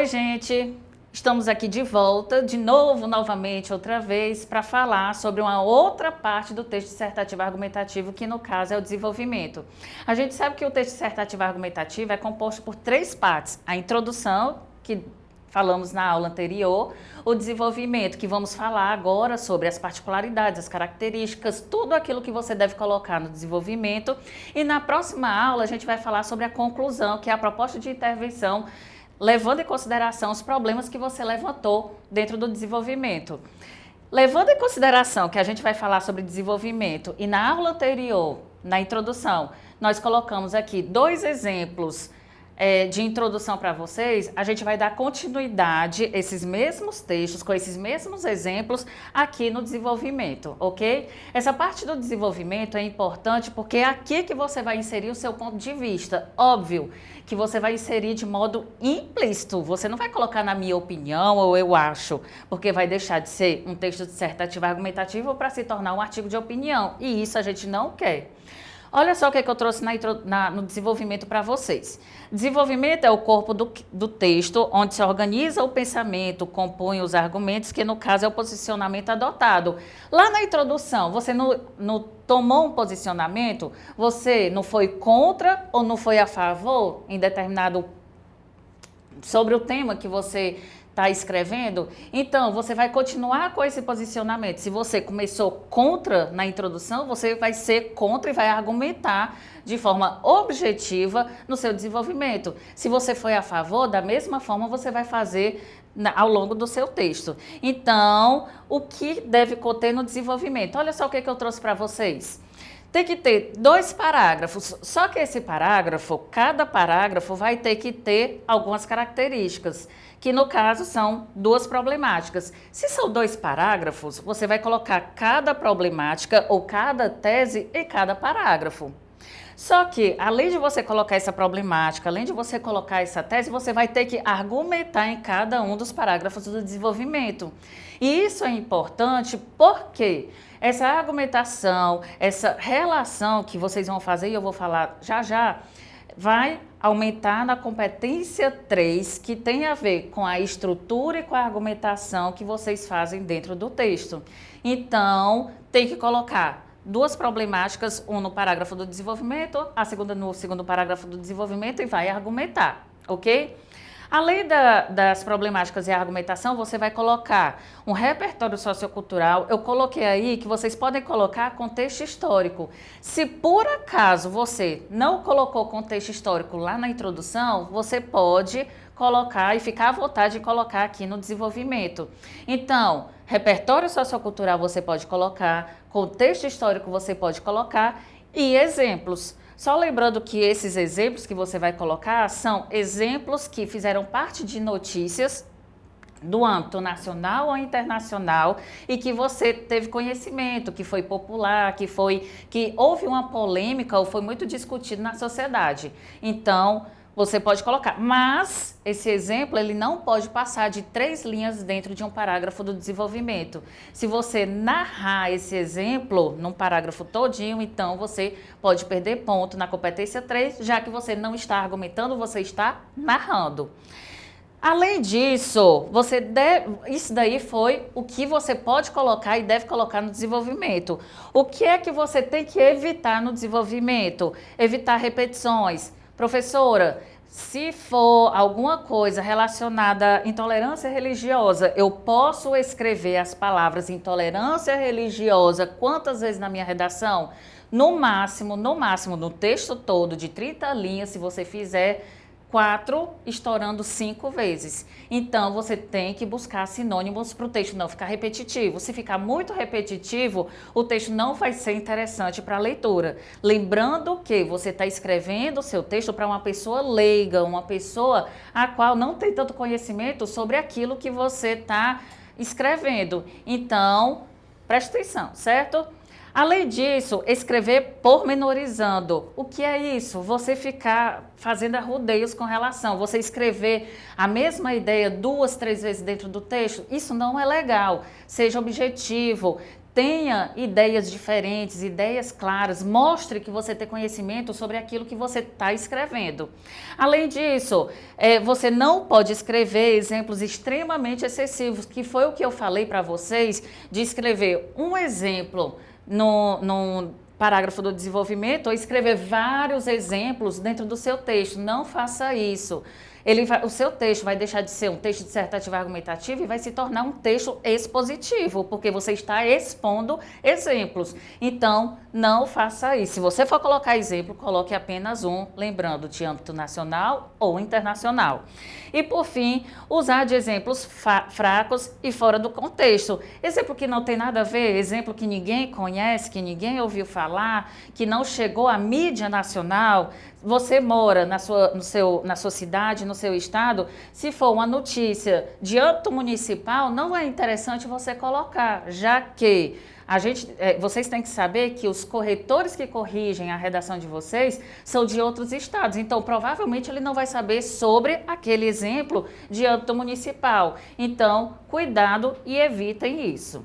Oi, gente! Estamos aqui de volta, de novo, novamente, outra vez, para falar sobre uma outra parte do texto dissertativo argumentativo, que no caso é o desenvolvimento. A gente sabe que o texto dissertativo argumentativo é composto por três partes: a introdução, que falamos na aula anterior, o desenvolvimento, que vamos falar agora sobre as particularidades, as características, tudo aquilo que você deve colocar no desenvolvimento. E na próxima aula a gente vai falar sobre a conclusão, que é a proposta de intervenção, levando em consideração os problemas que você levantou dentro do desenvolvimento. Levando em consideração que a gente vai falar sobre desenvolvimento e na aula anterior, na introdução, nós colocamos aqui dois exemplos de introdução para vocês, a gente vai dar continuidade a esses mesmos textos, com esses mesmos exemplos aqui no desenvolvimento, ok? Essa parte do desenvolvimento é importante porque é aqui que você vai inserir o seu ponto de vista. Óbvio que você vai inserir de modo implícito, você não vai colocar na minha opinião ou eu acho, porque vai deixar de ser um texto dissertativo argumentativo para se tornar um artigo de opinião, e isso a gente não quer. Olha só o que eu trouxe no desenvolvimento para vocês. Desenvolvimento é o corpo do texto, onde se organiza o pensamento, compõe os argumentos, que no caso é o posicionamento adotado. Lá na introdução, você não tomou um posicionamento? Você não foi contra ou não foi a favor em determinado sobre o tema que você está escrevendo? Então, você vai continuar com esse posicionamento. Se você começou contra na introdução, você vai ser contra e vai argumentar de forma objetiva no seu desenvolvimento. Se você foi a favor, da mesma forma você vai fazer ao longo do seu texto. Então, o que deve conter no desenvolvimento? Olha só o que eu trouxe para vocês. Tem que ter 2 parágrafos, só que esse parágrafo, cada parágrafo vai ter que ter algumas características, que no caso são 2 problemáticas. Se são 2 parágrafos, você vai colocar cada problemática ou cada tese em cada parágrafo. Só que, além de você colocar essa problemática, além de você colocar essa tese, você vai ter que argumentar em cada um dos parágrafos do desenvolvimento. E isso é importante porque essa argumentação, essa relação que vocês vão fazer, e eu vou falar já já, vai aumentar na competência 3, que tem a ver com a estrutura e com a argumentação que vocês fazem dentro do texto. Então, tem que colocar 2 problemáticas, um no parágrafo do desenvolvimento, a segunda no segundo parágrafo do desenvolvimento, e vai argumentar, ok? Além das problemáticas e a argumentação, você vai colocar um repertório sociocultural. Eu coloquei aí que vocês podem colocar contexto histórico. Se por acaso você não colocou contexto histórico lá na introdução, você pode colocar e ficar à vontade de colocar aqui no desenvolvimento. Então, repertório sociocultural você pode colocar, contexto histórico você pode colocar e exemplos. Só lembrando que esses exemplos que você vai colocar são exemplos que fizeram parte de notícias do âmbito nacional ou internacional e que você teve conhecimento, que foi popular, que houve uma polêmica ou foi muito discutido na sociedade. Então, você pode colocar, mas esse exemplo ele não pode passar de 3 linhas dentro de um parágrafo do desenvolvimento. Se você narrar esse exemplo num parágrafo todinho, então você pode perder ponto na competência 3, já que você não está argumentando, você está narrando. Além disso, isso daí foi o que você pode colocar e deve colocar no desenvolvimento. O que é que você tem que evitar no desenvolvimento? Evitar repetições. Professora, se for alguma coisa relacionada à intolerância religiosa, eu posso escrever as palavras intolerância religiosa quantas vezes na minha redação? No máximo, no texto todo de 30 linhas, se você fizer 4, estourando 5 vezes. Então, você tem que buscar sinônimos para o texto não ficar repetitivo. Se ficar muito repetitivo, o texto não vai ser interessante para a leitura. Lembrando que você está escrevendo o seu texto para uma pessoa leiga, uma pessoa a qual não tem tanto conhecimento sobre aquilo que você está escrevendo. Então, preste atenção, certo? Além disso, escrever pormenorizando. O que é isso? Você ficar fazendo arrudeios com relação, você escrever a mesma ideia 2, 3 vezes dentro do texto, isso não é legal. Seja objetivo, tenha ideias diferentes, ideias claras, mostre que você tem conhecimento sobre aquilo que você está escrevendo. Além disso, você não pode escrever exemplos extremamente excessivos, que foi o que eu falei para vocês, de escrever um exemplo no parágrafo do desenvolvimento ou escrever vários exemplos dentro do seu texto. Não faça isso. O seu texto vai deixar de ser um texto dissertativo argumentativo e vai se tornar um texto expositivo, porque você está expondo exemplos. Então, não faça isso. Se você for colocar exemplo, coloque apenas um, lembrando de âmbito nacional ou internacional. E, por fim, usar de exemplos fracos e fora do contexto. Exemplo que não tem nada a ver, exemplo que ninguém conhece, que ninguém ouviu falar, que não chegou à mídia nacional. Você mora na sua cidade, no seu estado, se for uma notícia de âmbito municipal, não é interessante você colocar, já que vocês têm que saber que os corretores que corrigem a redação de vocês são de outros estados. Então, provavelmente, ele não vai saber sobre aquele exemplo de âmbito municipal. Então, cuidado e evitem isso.